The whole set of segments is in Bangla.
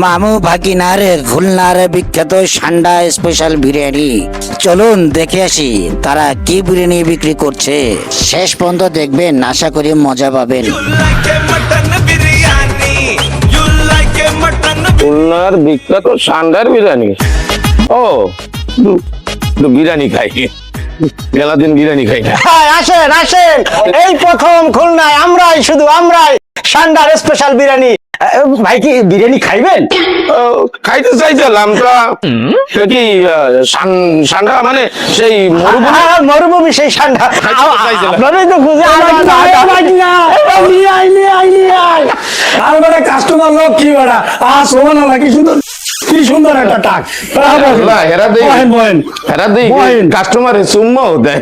মামু ভাগিনার খুলনার বিখ্যাত সান্ডা স্পেশাল বিরিয়ানি। চলুন দেখে আসি তারা কি বিরিয়ানি বিক্রি করছে। শেষ পর্যন্ত দেখবেন, আশা করি মজা পাবেন। খুলনার বিখ্যাত সান্ডার বিরিয়ানি। ও বিরিয়ানি খাই, মেলা দিন বিরিয়ানি খাই না। আসেন আসেন, এই প্রথম খুলনায় আমরাই সান্ডার স্পেশাল বিরিয়ানি। ভাই কি বিরিয়ানি খাইবেন? খাইতে চাইছিলাম তো কি সান্ডা মানে সেই মরুভূমি সেই সান্ডা আপনারাই তো খুঁজে কাস্টমার লোক কি বেড়া কি সুন্দর, কি সুন্দর একটা টাক। কাস্টমার চুম্মাও দেয়।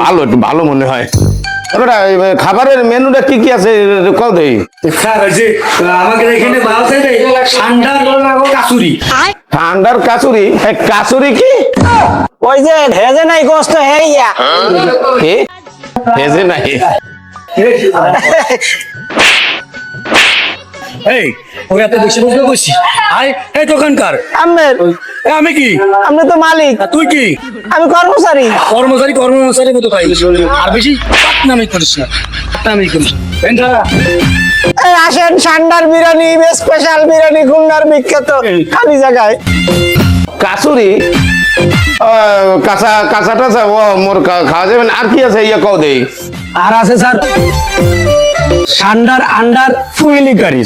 ভালো একটু ভালো মনে হয়। খাবারের মেনুটা কি কি আছে কল দেই। আমাদের এখানে ঠান্ডার কাচুরি। কাচুরি কি? ওই যে ভেজে নাই গোস্ত হেইয়া কি ভেজে নাই? এই ওরা তো বেশি বুঝতে বসছি। এই দোকানকার আমের আমি কি? আপনি তো মালিক। তুই কি? আমি কর্মচারী। কর্মচারী মতো খাই আর বেশি নামি করিস না, নামি করিস। এই আসেন, সান্ডার বিরিয়ানি স্পেশাল বিরিয়ানি খুলনার বিখ্যাত খালি জায়গায়। কাচুরি কাঁচা কাঁচা টাচা ও মোর খাওয়া যাবে না। আর কি আছে ইয়া কও দেই। আর আছে স্যার সান্ডার আন্ডার ফুয়েলি কারি।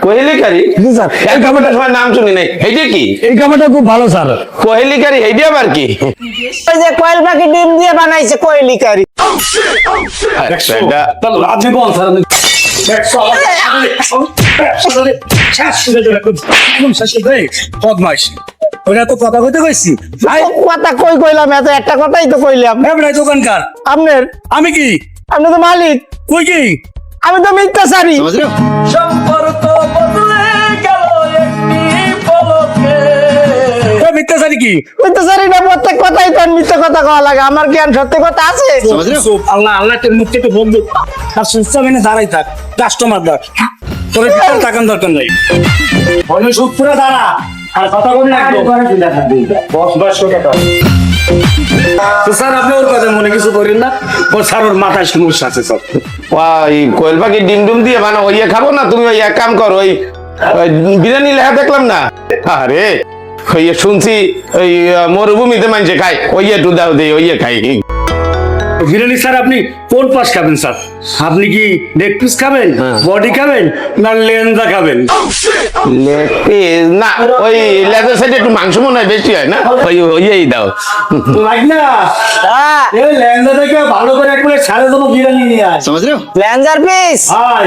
কোহেলি কারি? স্যার এই খাবারটা সবাই নাম শুনি নাই। এইটা কি? এই খাবারটা খুব ভালো স্যার। কোহেলি কারি এইটা আবার কি? ওই যে কোয়েল পাখি ডিম দিয়ে বানাইছে কোয়েলি কারি। আপনি বল স্যার। ওরা তো কথা কইতে কইছি। কথা কই কইলাম, এত একটা কথাই তো কইলাম। দোকানকার আপনার আমি কি? আপনি তো মালিক। তুই কি? আমি তো মিথ্যাচারী। মিথ্যাচারী কি? মিথ্যাচারী না, প্রত্যেক কথাই তো মিথ্যা কথা কওয়া লাগে। আমার কি আর সত্যি কথা আছে? আল্লাহ আল্লাহ মুখে তো বন্ধু আর সুস্থ দাঁড়াই থাক। কাস্টমার দেখ তোর টাকার দরকার নাই। সুখ পুরো দাঁড়া আর কথা বলি না। স্যার আপনি ওর কথা মনে কিছু করেন না। ওর স্যার ওর মাথায় সমস্যা আছে সব। ওই কোয়েল পাখি ডিম ডুম দিয়ে মানে ওই খাবো না। তুমি ওই এক কাম করো, ওই বিরিয়ানি লেখা দেখলাম না। আরে ওই শুনছি ওই মরুভূমিতে মানুষে খায়, ওই একটু দাও দেই, ওই খাই। বিরিয়ানি স্যার আপনি কোন পাশ খাবেন স্যার? আপনি কি লেগ পিস খাবেন, বডি খাবেন না লেনজা খাবেন? লেগ পিস না, ওই লেজার সাইডে একটু মাংস মনে হয় বেশি হয় না, ওই ওই দাও। না এই লেনজা থেকে ভালো করে এক প্লেট সাড়ে দেবো বিরিয়ানি নিয়ে আয়। ল্যাঞ্জার পিস? আয়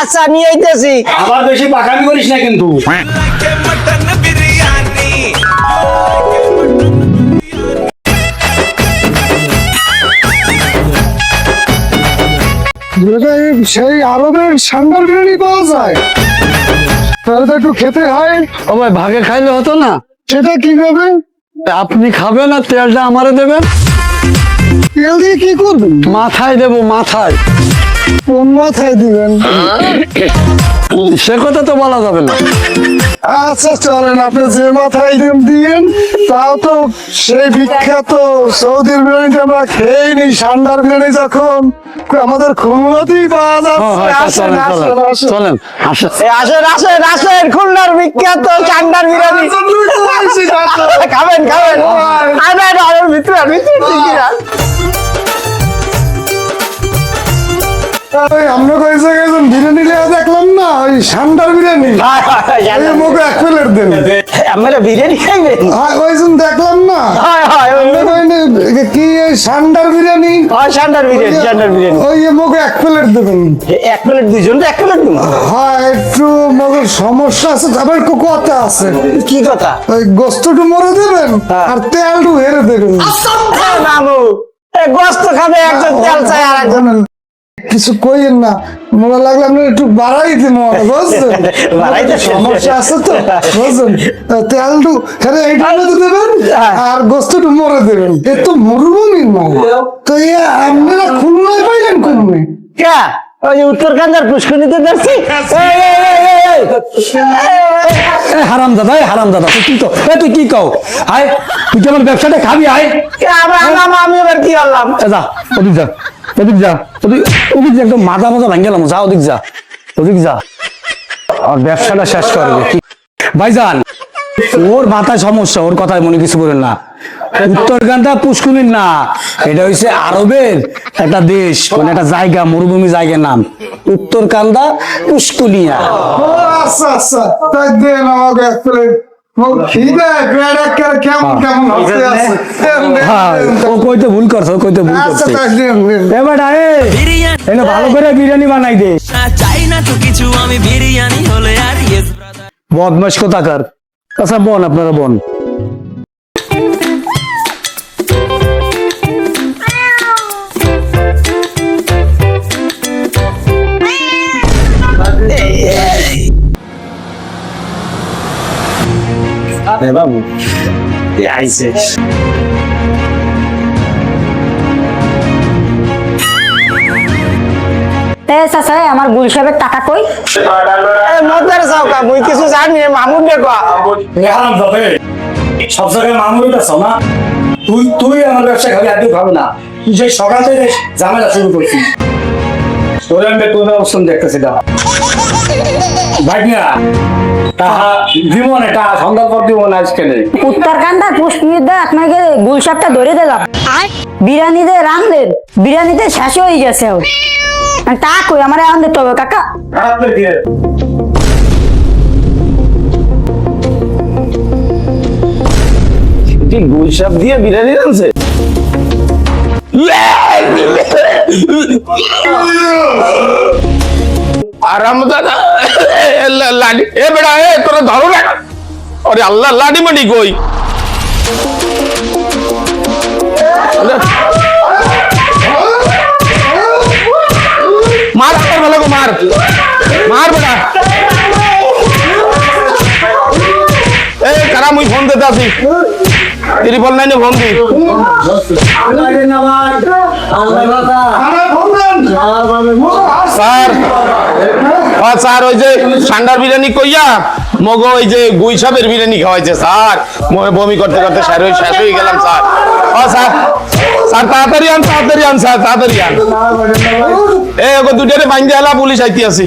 আচ্ছা নিয়ে আইতেছি। আবার বেশি পাকামি করিস না কিন্তু। সেই আরবের সান্ডার বিরিয়ানি পাওয়া যায়, তাহলে তো একটু খেতে হয়। ও ভাই ভাগে খাইলে হতো না? সেটা কিভাবে? আপনি খাবেন আর তেলটা আমারে দেবেন। তেল দিয়ে কি করবেন? মাথায় দেবো, মাথায়। কোন মাথায় দিবেন? সে কথা তো বলা যাবে না। আচ্ছা চলেন, আপনি যে মাথায় দিয়েন। তাও তো সেই বিখ্যাত সৌদির বিরিয়ানিটা আমরা খেয়েনি। সান্ডার বিরিয়ানি যখন আমাদের খুলনাতেই পাওয়া যাচ্ছে। চলেন আসেন। আসেন আসেন আসেন, খুলনার বিখ্যাত সান্ডার বিরিয়ানি খাবেন খাবেন। ভিতরে আমরা কই জায়গায় বিরিয়ানি লেয়া দেখলাম না, ওই সান্ডার বিরিয়ানি। মুখে এক প্লেট দেন। আমরা বিরিয়ানি খাইবেন? ওই দেখলাম না। কি সান্ডার বিরিয়ানি? সান্ডার বিরিয়ানি। ওই মুখে এক প্লেট দেবেন। এক প্লেট দুইজন এক প্লেট দেবো? হ্যাঁ, একটু মগের সমস্যা আছে, আবার একটু কথা আছে। কি কথা? ওই গোস্তটু মরে দেবেন আর তেলটু হেরে দেবেন। মামু গোস্ত খাবে একজন, তেল চাই আর একজন। কিছু কইেন না, মনে লাগলে আপনি একটু বাড়াই দিন, বুঝছেন? বাড়াইতে সমস্যা আছে তো, বুঝছেন? তেলটু হেরে এইটা দেবেন আর গোস্তটু মরে দেবেন। এ তো মরুভূমি না, তো আপনারা খুলনায় পাইলেন কোন? কে ওই যে উত্তরকান্দার পুষ্করিণীতে দেখছি। হারাম দাদা, হারাম দাদা, তুই কি কও? তুই কি কও? আয়, তুই কি আমার ব্যবসাটা খাবি? আয়, আমি এবার কি আনলাম? যা, ওদিক যা, ওদিক যা, ওদিক যা, একদম মাথা লাঙ্গে গেলাম। যা, ওদিক যা, ওদিক যা। আর ব্যবসাটা শেষ করবে কি? ভাইজান, ওর মাথায় সমস্যা, ওর কথায় মনে কিছু বলেন না। উত্তরকান্দা পুষ্করিণী না, এটা হচ্ছে আরবের একটা দেশ, মানে একটা জায়গা, মরুভূমি জায়গার নাম উত্তরকান্দা পুষ্করিণিয়া। ও আচ্ছা আচ্ছা, তাই দেন আমাকে এক প্লেট। খিদে পেট একেবারে কেমন কেমন হচ্ছে আছে। দেন, দেন, হ্যাঁ, দেন। ও কইতে ভুল করছে, ও কইতে ভুল আচ্ছা করছে। তাই দেন, দেন। এবার এনে ভালো করে বিরিয়ানি বানাই দে। চাই না তো কিছু, আমি বিরিয়ানি হলে আর ইয়েস ব্রাদার। বদমাশ কোথাকার। আচ্ছা বোন, আপনারা বোন। বাবু আইছে চাচা আমার গুল সাহেবের টাকা কই? মজার চাওকা মুই কিছু জানি না, মামুন দেখো। হারাম যাবে সব জায়গায় মামুরি বেছ না। তুই আমার ব্যবসা খাবি, আর কেউ খাবে না। তুই সেই সকাল থেকে ঝামেলা শুরু করছিস। তোর আমি তোর অবস্থান দেখতেছি না ভাই না, টাকা দিব না, টাকা সন্ধ্যার পর দিব না আজকে নেই। উত্তরকান্দার পুষ্করিণীতে আপনাকে গুল সাহেবটা ধরে দিলাম। বিরিয়ানিতে রাঁধলেন, বিরিয়ানিতে শেষ হয়ে গেছে। তা কই আমার এখন দিতে হবে কাকা। গুলশাপ দিয়ে বিরিয়ানি রানছে। আরাম দাদা লাডি, এ বেড়া, এ তোরা ধরো না। আরে আল্লাহ, লাডি মাডি কই? মার হাতের ভালো গো, মার মার বেড়া। এই কারা, মুই ফোন দিতে আছি, 999 ফোন দি। স্যার, স্যার ওই যে সান্ডার বিরিয়ানি কইয়া মগো ওই যে গুই সাপের বিরিয়ানি খাওয়াইছে স্যার। বমি করতে করতে শেষ হয়ে গেলাম স্যার। স্যার, স্যার তাড়াতাড়ি আন, তাড়াতাড়ি আন স্যার, তাড়াতাড়ি আন। এ ওকে দুটারে বাইন্ধে এলা, পুলিশ আইতে আছি।